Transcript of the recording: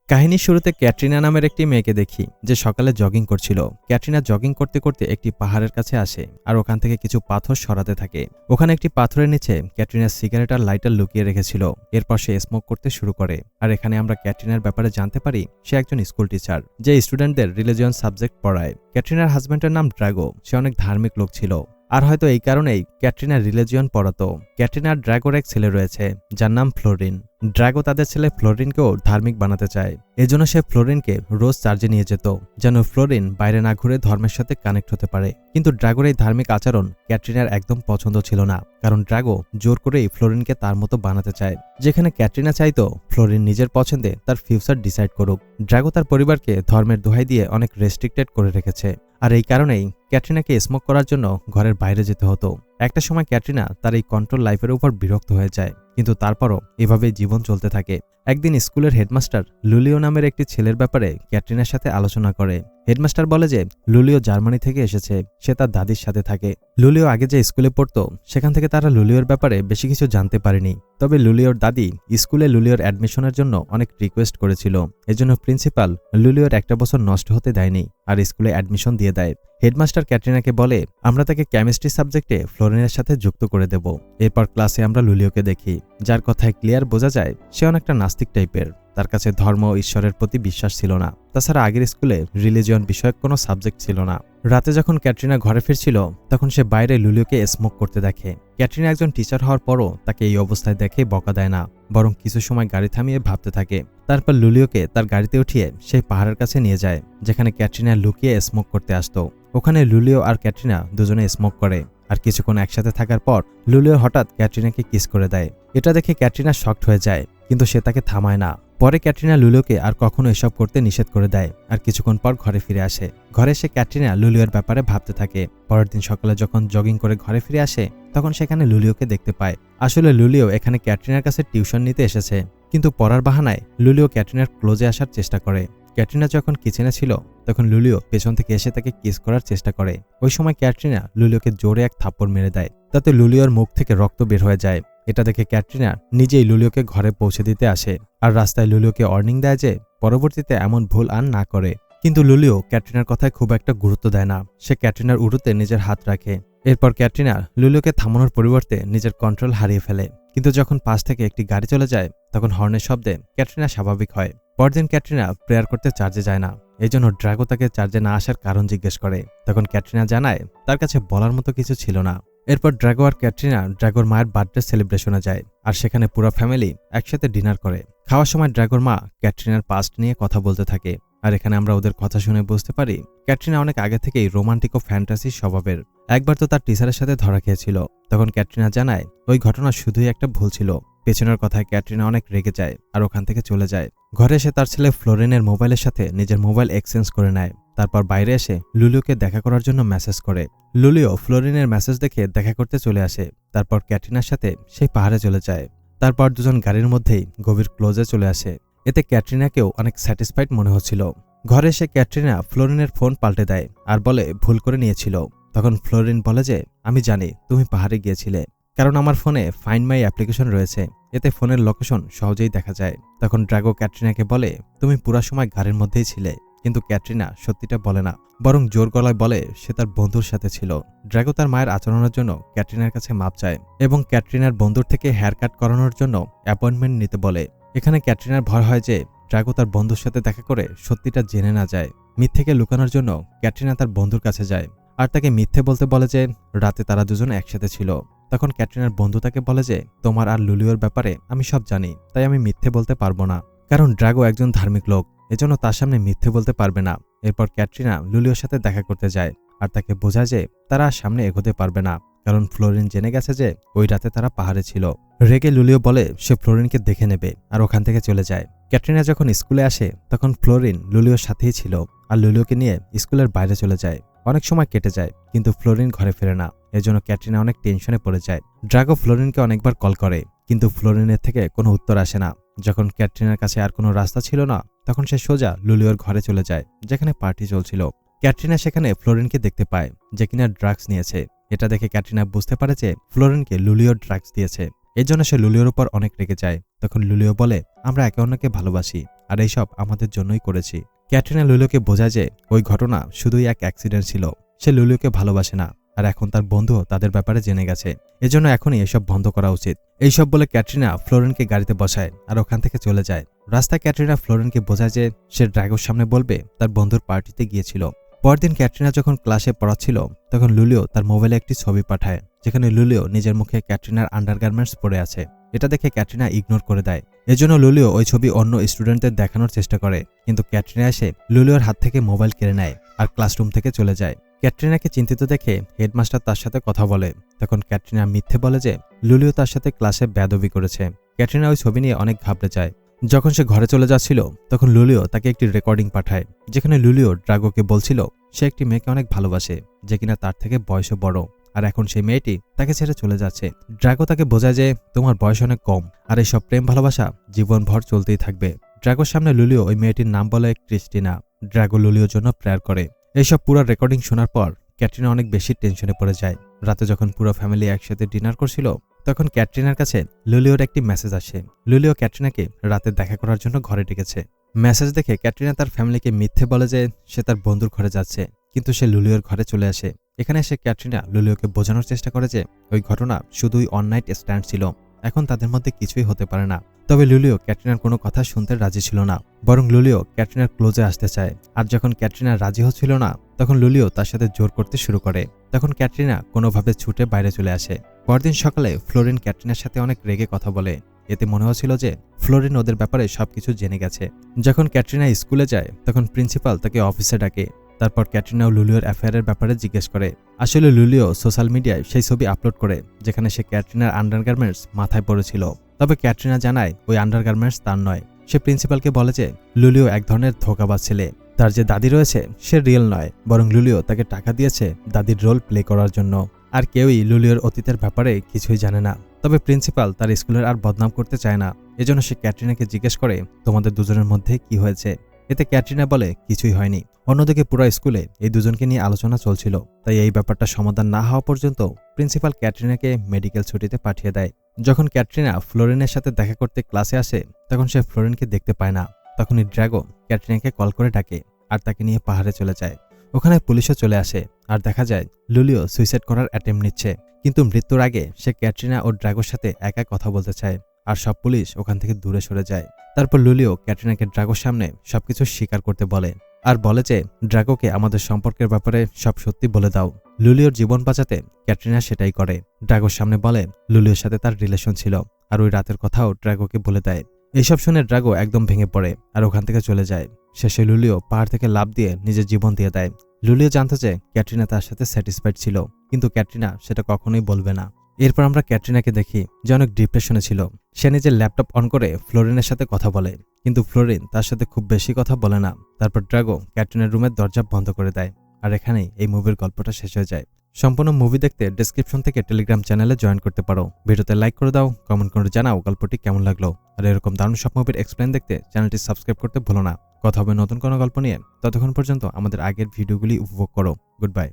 কাহিনীর শুরুতে ক্যাটরিনা নামের একটি মেয়েকে দেখি যে সকালে জগিং করছিল। ক্যাটরিনা জগিং করতে করতে একটি পাহাড়ের কাছে আসে আর ওখান থেকে কিছু পাথর সরাতে থাকে। ওখানে একটি পাথরের নিচে ক্যাটরিনার সিগারেট আর লাইটার লুকিয়ে রেখেছিল। এরপর সে স্মোক করতে শুরু করে। আর এখানে আমরা ক্যাটরিনার ব্যাপারে জানতে পারি সে একজন স্কুল টিচার যে স্টুডেন্টদের রিলিজিয়ন সাবজেক্ট পড়ায়। ক্যাটরিনার হাজব্যান্ডের নাম ড্রাগো। সে অনেক ধার্মিক লোক ছিল আর হয়তো এই কারণেই ক্যাটরিনা রিলিজিয়ন পড়াতো। ক্যাটরিনার ড্রাগোর এক ছেলে রয়েছে যার নাম ফ্লোরিন। ড্রাগো তাদের ছেলে ফ্লোরিনকেও ধার্মিক বানাতে চায়। এজন্য সে ফ্লোরিনকে রোজ চার্জে নিয়ে যেত যেন ফ্লোরিন বাইরে না ঘুরে ধর্মের সাথে কানেক্ট হতে পারে। কিন্তু ড্রাগোর এই ধার্মিক আচরণ ক্যাটরিনার একদম পছন্দ ছিল না, কারণ ড্রাগো জোর করেই ফ্লোরিনকে তার মতো বানাতে চায়। যেখানে ক্যাটরিনা চাইতো ফ্লোরিন নিজের পছন্দে তার ফিউচার ডিসাইড করুক। ড্রাগো তার পরিবারকে ধর্মের দোহাই দিয়ে অনেক রেস্ট্রিক্টেড করে রেখেছে। আর এই কারণেই ক্যাটরিনাকে স্মোক করার জন্য ঘরের বাইরে যেতে হতো। একটা সময় ক্যাটরিনা তার এই কন্ট্রোল লাইফের উপর বিরক্ত হয়ে যায়, কিন্তু তারপরও এভাবেই জীবন চলতে থাকে। একদিন স্কুলের হেডমাস্টার লুলিও নামের একটি ছেলের ব্যাপারে ক্যাটরিনার সাথে আলোচনা করে। হেডমাস্টার বলে যে লুলিও জার্মানি থেকে এসেছে, সে তার দাদির সাথে থাকে। লুলিও আগে যে স্কুলে পড়তো সেখান থেকে তারা লুলিওর ব্যাপারে বেশি কিছু জানতে পারেনি। তবে লুলিওর দাদি স্কুলে লুলিওর অ্যাডমিশনের জন্য অনেক রিকোয়েস্ট করেছিল। এজন্য প্রিন্সিপাল লুলিওর একটা বছর নষ্ট হতে দেয়নি আর স্কুলে অ্যাডমিশন দিয়ে দেয়। হেডমাস্টার ক্যাটরিনাকে বলে আমরা তাকে কেমিস্ট্রি সাবজেক্টে ফ্লোরিনের সাথে যুক্ত করে দেব। এরপর ক্লাসে আমরা লুলিওকে দেখি, যার কথায় ক্লিয়ার বোঝা যায় সে অনেকটা নাস্তিক টাইপের। তার কাছে ধর্ম ও ঈশ্বরের প্রতি বিশ্বাস ছিল না। তাছাড়া আগের স্কুলে রিলিজিয়ন বিষয়ক কোনো সাবজেক্ট ছিল না। রাতে যখন ক্যাটরিনা ঘরে ফিরছিল তখন সে বাইরে লুলিওকে স্মোক করতে দেখে। ক্যাটরিনা একজন টিচার হওয়ার পরও তাকে এই অবস্থায় দেখে বকা দেয় না, বরং কিছু সময় গাড়ি থামিয়ে ভাবতে থাকে। তারপর লুলিওকে তার গাড়িতে উঠিয়ে সেই পাহাড়ের কাছে নিয়ে যায় যেখানে ক্যাটরিনা লুকিয়ে স্মোক করতে আসতো। ওখানে লুলিও আর ক্যাটরিনা দুজনে স্মোক করে। আর কিছুক্ষণ একসাথে থাকার পর লুলিও হঠাৎ ক্যাটরিনাকে কিস করে দেয়। এটা দেখে ক্যাটরিনা শকড হয়ে যায়, কিন্তু সে তাকে থামায় না। পরে ক্যাটরিনা লুলিওকে আর কখনো এসব করতে নিষেধ করে দেয় আর কিছুক্ষণ পর ঘরে ফিরে আসে। ঘরে এসে ক্যাটরিনা লুলিওর ব্যাপারে ভাবতে থাকে। পরের দিন সকালে যখন জগিং করে ঘরে ফিরে আসে তখন সেখানে লুলিওকে দেখতে পায়। আসলে লুলিও এখানে ক্যাটরিনার কাছে টিউশন নিতে এসেছে, কিন্তু পড়ার বাহানায় লুলিও ক্যাটরিনার ক্লোজে আসার চেষ্টা করে। ক্যাটরিনা যখন কিচেনে ছিল তখন লুলিও পেছন থেকে এসে তাকে কিস করার চেষ্টা করে। ওই সময় ক্যাটরিনা লুলিওকে জোরে এক থাপ্পড় মেরে দেয়, তাতে লুলিওর মুখ থেকে রক্ত বের হয়ে যায়। এটা দেখে ক্যাটরিনা নিজেই লুলিওকে ঘরে পৌঁছে দিতে আসে আর রাস্তায় লুলিওকে ওয়ার্নিং দেয় যে পরবর্তীতে এমন ভুল আর না করে। কিন্তু লুলিও ক্যাটরিনার কথায় খুব একটা গুরুত্ব দেয় না। সে ক্যাটরিনার উরুতে নিজের হাত রাখে। এরপর ক্যাটরিনা লুলিওকে থামানোর পরিবর্তে নিজের কন্ট্রোল হারিয়ে ফেলে। কিন্তু যখন পাশ থেকে একটি গাড়ি চলে যায় তখন হর্নের শব্দে ক্যাটরিনা স্বাভাবিক হয়। পরদিন ক্যাটরিনা প্রেয়ার করতে চার্জে যায় না, এই জন্য ড্রাগো তাকে চার্জে না আসার কারণ জিজ্ঞেস করে। তখন ক্যাটরিনা জানায় তার কাছে বলার মতো কিছু ছিল না। এরপর ড্রাগো আর ক্যাটরিনা ড্রাগোর মায়ের বার্থডে সেলিব্রেশনে যায় আর সেখানে পুরো ফ্যামিলি একসাথে ডিনার করে। খাওয়ার সময় ড্রাগোর মা ক্যাটরিনার পাস্ট নিয়ে কথা বলতে থাকে। আর এখানে আমরা ওদের কথা শুনে বুঝতে পারি ক্যাটরিনা অনেক আগে থেকেই রোমান্টিক ও ফ্যান্টাসি স্বভাবের। একবার তো তার টিচারের সাথে ধরা খেয়েছিল। তখন ক্যাটরিনা জানায় ওই ঘটনা শুধুই একটা ভুল ছিল। পেছনের কথায় ক্যাটরিনা অনেক রেগে যায় আর ওখান থেকে চলে যায়। ঘরে এসে তার ছেলে ফ্লোরিনের মোবাইলের সাথে নিজের মোবাইল এক্সচেঞ্জ করে নেয়। তারপর বাইরে এসে লুলিওকে দেখা করার জন্য মেসেজ করে। লুলিও ফ্লোরিনের মেসেজ দেখে দেখা করতে চলে আসে। তারপর ক্যাটরিনার সাথে সেই পাহাড়ে চলে যায়। তারপর দুজন গাড়ির মধ্যেই গভীর ক্লোজে চলে আসে। এতে ক্যাটরিনাকেও অনেক স্যাটিসফাইড মনে হচ্ছিল। ঘরে এসে ক্যাটরিনা ফ্লোরিনের ফোন পাল্টে দেয় আর বলে ভুল করে নিয়েছিল। তখন ফ্লোরিন বলে যে আমি জানি তুমি পাহাড়ে গিয়েছিলে, কারণ আমার ফোনে ফাইন্ড মাই অ্যাপ্লিকেশন রয়েছে, এতে ফোনের লোকেশন সহজেই দেখা যায়। তখন ড্রাগো ক্যাটরিনাকে বলে তুমি পুরা সময় গাড়ির মধ্যেই ছিলে। কিন্তু ক্যাটরিনা সত্যিটা বলে না, বরং জোর গলায় বলে সে তার বন্ধুর সাথে ছিল। ড্রাগো তার মায়ের আচরণের জন্য ক্যাটরিনার কাছে মাপ চায় এবং ক্যাটরিনার বন্ধুর থেকে হেয়ার কাট করানোর জন্য অ্যাপয়েন্টমেন্ট নিতে বলে। এখানে ক্যাটরিনার ভয় হয় যে ড্রাগো তার বন্ধুর সাথে দেখা করে সত্যিটা জেনে না যায়। মিথ্যেকে লুকানোর জন্য ক্যাটরিনা তার বন্ধুর কাছে যায় আর তাকে মিথ্যে বলতে বলে যে রাতে তারা দুজন একসাথে ছিল। তখন ক্যাটরিনার বন্ধু তাকে বলে যে তোমার আর লুলিওর ব্যাপারে আমি সব জানি, তাই আমি মিথ্যে বলতে পারবো না, কারণ ড্রাগো একজন ধার্মিক লোক, এজন্য তার সামনে মিথ্যে বলতে পারবে না। এরপর ক্যাটরিনা লুলিওর সাথে দেখা করতে যায় আর তাকে বোঝায় যে তারা আর সামনে এগোতে পারবে না, কারণ ফ্লোরিন জেনে গেছে যে ওই রাতে তারা পাহাড়ে ছিল। রেগে লুলিও বলে সে ফ্লোরিনকে দেখে নেবে আর ওখান থেকে চলে যায়। ক্যাটরিনা যখন স্কুলে আসে তখন ফ্লোরিন লুলিওর সাথেই ছিল আর লুলিওকে নিয়ে স্কুলের বাইরে চলে যায়। অনেক সময় কেটে যায় কিন্তু ফ্লোরিন ঘরে ফেরে না, এজন্য ক্যাটরিনা অনেক টেনশনে পড়ে যায়। ড্রাগো ফ্লোরিনকে অনেকবার কল করে কিন্তু ফ্লোরিনের থেকে কোনো উত্তর আসে না। যখন ক্যাটরিনার কাছে আর কোনো রাস্তা ছিল না তখন সে সোজা লুলিওর ঘরে চলে যায় যেখানে পার্টি চলছিল। ক্যাটরিনা সেখানে ফ্লোরিনকে দেখতে পায় যে কিনা ড্রাগস নিয়েছে। এটা দেখে ক্যাটরিনা বুঝতে পারে যে ফ্লোরিনকে লুলিও ড্রাগস দিয়েছে। এর জন্য সে লুলিওর উপর অনেক রেগে যায়। তখন লুলিও বলে আমরা একে অন্যকে ভালোবাসি আর এইসব আমাদের জন্যই করেছি। ক্যাটরিনা লুলিওকে বোঝায় যে ওই ঘটনা শুধুই এক অ্যাক্সিডেন্ট ছিল। সে লুলিওকে ভালোবাসে না, আর এখন তার বন্ধুও তাদের ব্যাপারে জেনে গেছে। এজন্য এখনই এসব বন্ধ করা উচিত। এইসব বলে ক্যাটরিনা ফ্লোরেনকে গাড়িতে বসায় আর ওখান থেকে চলে যায়। রাস্তায় ক্যাটরিনা ফ্লোরেনকে বোঝায় যে সে ড্রাগোর সামনে বলবে তার বন্ধুর পার্টিতে গিয়েছিল। পরদিন ক্যাটরিনা যখন ক্লাসে পড়াচ্ছিল তখন লুলিও তার মোবাইলে একটি ছবি পাঠায়, যেখানে লুলিও নিজের মুখে ক্যাটরিনার আন্ডারগার্মেন্টস পরে আছে। এটা দেখে ক্যাটরিনা ইগনোর করে দেয়। এজন্য লুলিও ওই ছবি অন্য স্টুডেন্টদের দেখানোর চেষ্টা করে, কিন্তু ক্যাটরিনা এসে লুলিওর হাত থেকে মোবাইল কেড়ে নেয় আর ক্লাসরুম থেকে চলে যায়। ক্যাটরিনাকে চিন্তিত দেখে হেডমাস্টার তার সাথে কথা বলে। তখন ক্যাটরিনা মিথ্যে বলে যে লুলিও তার সাথে ক্লাসে বেয়াদবি করেছে। ক্যাটরিনা ওই ছবি নিয়ে অনেক ঘাবড়ে যায়। যখন সে ঘরে চলে যাচ্ছিল তখন লুলিও তাকে একটি রেকর্ডিং পাঠায়, যেখানে লুলিও ড্রাগোকে বলছিল সে একটি মেয়েকে অনেক ভালোবাসে, যে কিনা তার থেকে বয়সে বড়, আর এখন সেই মেয়েটি তাকে ছেড়ে চলে যাচ্ছে। ড্রাগো তাকে বোঝায় যে তোমার বয়স অনেক কম, আর এইসব প্রেম ভালোবাসা জীবনভর চলতেই থাকবে। ড্রাগোর সামনে লুলিও ওই মেয়েটির নাম বলে ক্রিস্টিনা। ড্রাগো লুলিওর জন্য প্রেয়ার করে। এইসব পুরো রেকর্ডিং শোনার পর ক্যাটরিনা অনেক বেশি টেনশনে পড়ে যায়। রাতে যখন পুরো ফ্যামিলি একসাথে ডিনার করছিল তখন ক্যাটরিনার কাছে লুলিওর একটি মেসেজ আসে। লুলিও ক্যাটরিনাকে রাতে দেখা করার জন্য ঘরে ডেকেছে। মেসেজ দেখে ক্যাটরিনা তার ফ্যামিলিকে মিথ্যে বলে যে সে তার বন্ধুর ঘরে যাচ্ছে, কিন্তু সে লুলিওর ঘরে চলে আসে। এখানে এসে ক্যাটরিনা লুলিওকে বোঝানোর চেষ্টা করে যে ওই ঘটনা শুধুই অন নাইট স্ট্যান্ড ছিল, এখন তাদের মধ্যে কিছুই হতে পারে না। তবে লুলিও ক্যাটরিনার কোনো কথা শুনতে রাজি ছিল না, বরং লুলিও ক্যাটরিনার ক্লোজে আসতে চায়। আর যখন ক্যাটরিনা রাজি হচ্ছিল না তখন লুলিও তার সাথে জোর করতে শুরু করে। তখন ক্যাটরিনা কোনোভাবে ছুটে বাইরে চলে আসে। পরদিন সকালে ফ্লোরিন ক্যাটরিনার সাথে অনেক রেগে কথা বলে। এতে মনে হচ্ছিল যে ফ্লোরিন ওদের ব্যাপারে সবকিছু জেনে গেছে। যখন ক্যাটরিনা স্কুলে যায় তখন প্রিন্সিপাল তাকে অফিসে ডাকে। তারপর ক্যাটরিনাও লুলিওর অ্যাফেয়ারের ব্যাপারে জিজ্ঞেস করে। আসলে লুলিও সোশ্যাল মিডিয়ায় সেই ছবি আপলোড করে যেখানে সে ক্যাটরিনার আন্ডারগার্মেন্টস মাথায় পড়েছিল। তবে ক্যাটরিনা জানায় ওই আন্ডারগার্মেন্টস তার নয়। সে প্রিন্সিপালকে বলে যে লুলিও এক ধরনের ধোঁকাবাজ ছেলে। তার যে দাদি রয়েছে সে রিয়েল নয়, বরং লুলিও তাকে টাকা দিয়েছে দাদির রোল প্লে করার জন্য। আর কেউই লুলিওর অতীতের ব্যাপারে কিছুই জানে না। তবে প্রিন্সিপাল তার স্কুলের আর বদনাম করতে চায় না, এজন্য সে ক্যাটরিনাকে জিজ্ঞেস করে তোমাদের দুজনের মধ্যে কি হয়েছে। এতে ক্যাটরিনা বলে কিছুই হয়নি। অন্যদিকে পুরো স্কুলে এই দুজনকে নিয়ে আলোচনা চলছিল, তাই এই ব্যাপারটা সমাধান না হওয়া পর্যন্ত প্রিন্সিপাল ক্যাটরিনাকে মেডিকেল ছুটিতে পাঠিয়ে দেয়। যখন ক্যাটরিনা ফ্লোরিনের সাথে দেখা করতে ক্লাসে আসে তখন সে ফ্লোরিনকে দেখতে পায় না। তখনই ড্রাগো ক্যাটরিনাকে কল করে ডাকে আর তাকে নিয়ে পাহাড়ে চলে যায়। ওখানে পুলিশও চলে আসে আর দেখা যায় লুলিও সুইসাইড করার অ্যাটেম্প নিচ্ছে, কিন্তু মৃত্যুর আগে সে ক্যাটরিনা ও ড্রাগোর সাথে একা কথা বলতে চায়। আর সব পুলিশ ওখান থেকে দূরে সরে যায়। তারপর লুলিও ক্যাটরিনাকে ড্রাগোর সামনে সবকিছু স্বীকার করতে বলে আর বলে যে ড্রাগোকে আমাদের সম্পর্কের ব্যাপারে সব সত্যি বলে দাও। লুলিওর জীবন বাঁচাতে ক্যাটরিনা সেটাই করে। ড্রাগোর সামনে বলে লুলিওর সাথে তার রিলেশন ছিল আর ওই রাতের কথাও ড্রাগোকে বলে দেয়। এইসব শুনে ড্রাগো একদম ভেঙে পড়ে আর ওখান থেকে চলে যায়। শেষে লুলিও পাহাড় থেকে লাফ দিয়ে নিজের জীবন দিয়ে দেয়। লুলিও জানতো যে ক্যাটরিনা তার সাথে স্যাটিসফাইড ছিল, কিন্তু ক্যাটরিনা সেটা কখনোই বলবে না। এরপর আমরা ক্যাটরিনাকে দেখি যে অনেক ডিপ্রেশনে ছিল। সে নিজের ল্যাপটপ অন করে ফ্লোরিনের সাথে কথা বলে, কিন্তু ফ্লোরিন তার সাথে খুব বেশি কথা বলে না। তারপর ড্রাগো ক্যাটরিনার রুমের দরজা বন্ধ করে দেয়। আর এখানেই এই মুভির গল্পটা শেষ হয়ে যায়। সম্পূর্ণ মুভি দেখতে ডেসক্রিপশন থেকে টেলিগ্রাম চ্যানেলে জয়েন করতে পারো। ভিডিওতে লাইক করে দাও, কমেন্ট করে জানাও গল্পটি কেমন লাগলো। আর এরকম দারুণ সব মুভির এক্সপ্লেন দেখতে চ্যানেলটি সাবস্ক্রাইব করতে ভুলো না। কথা হবে নতুন কোনো গল্প নিয়ে। ততক্ষণ পর্যন্ত আমাদের আগের ভিডিওগুলি উপভোগ করো। Good bye.